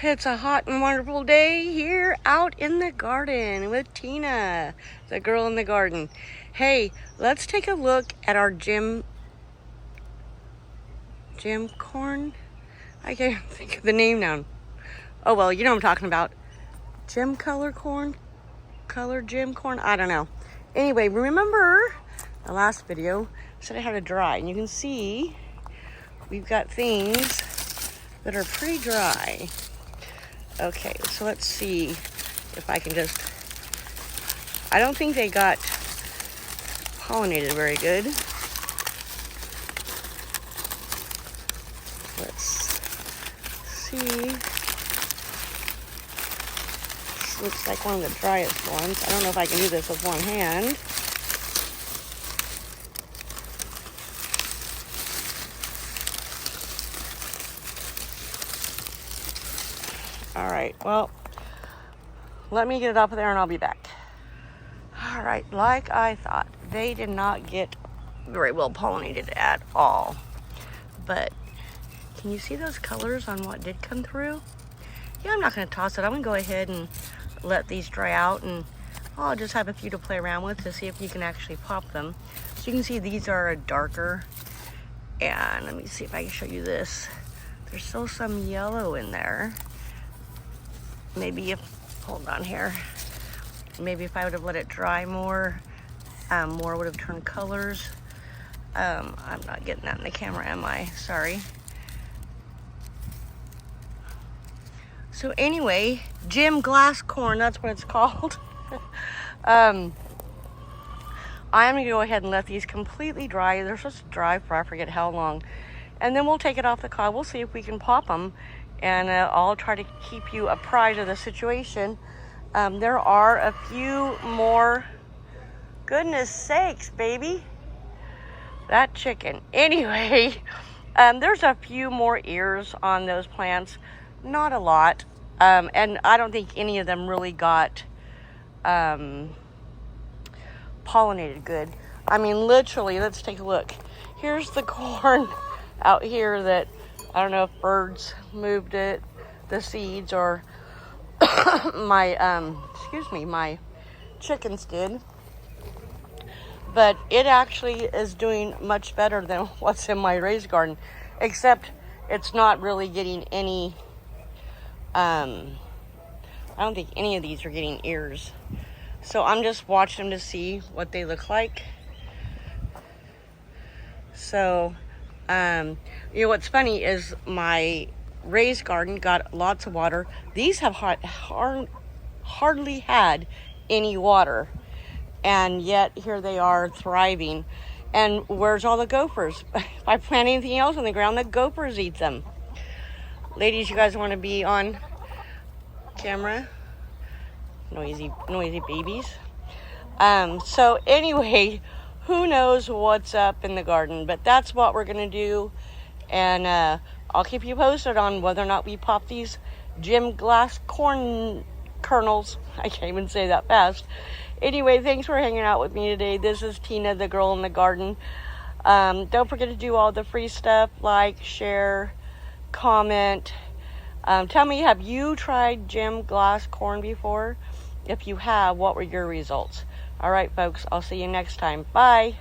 It's a hot and wonderful day here out in the garden with Tina, the girl in the garden. Hey, let's take a look at our gem corn. I can't think of the name now. Oh, well, you know what I'm talking about. Gem color corn? Color gem corn? I don't know. Anyway, remember the last video said I had to dry, and you can see we've got things that are pretty dry. Okay, so let's see if I can just, I don't think they got pollinated very good. Let's see. This looks like one of the driest ones. I don't know if I can do this with one hand. All right, well, let me get it up there and I'll be back. All right, like I thought, they did not get very well pollinated at all. But can you see those colors on what did come through? Yeah, I'm not gonna toss it. I'm gonna go ahead and let these dry out, and I'll just have a few to play around with to see if you can actually pop them. So you can see these are a darker, and let me see if I can show you this. There's still some yellow in there. Maybe if, hold on here, maybe if I would have let it dry more, more would have turned colors. I'm not getting that in the camera, am I? Sorry. So anyway, gem glass corn, that's what it's called. I'm gonna go ahead and let these completely dry. They're supposed to dry for I forget how long. And then we'll take it off the cob. We'll see if we can pop them. And I'll try to keep you apprised of the situation. There are a few more, goodness sakes, baby. That chicken. Anyway, there's a few more ears on those plants. Not a lot. And I don't think any of them really got pollinated good. I mean, literally, let's take a look. Here's the corn out here that I don't know if birds moved it, the seeds, or my chickens did. But it actually is doing much better than what's in my raised garden, except it's not really getting any, I don't think any of these are getting ears. So I'm just watching them to see what they look like. So, you know what's funny is my raised garden got lots of water. These have hardly had any water, and yet here they are thriving. And where's all the gophers? If I plant anything else on the ground, the gophers eat them. Ladies, you guys want to be on camera? Noisy babies. So anyway, who knows what's up in the garden, but that's what we're gonna do. And I'll keep you posted on whether or not we pop these gem glass corn kernels. I can't even say that fast. Anyway, thanks for hanging out with me today. This is Tina, the girl in the garden. Don't forget to do all the free stuff, like, share, comment. Tell me, have you tried gem glass corn before? If you have, what were your results? All right, folks, I'll see you next time. Bye.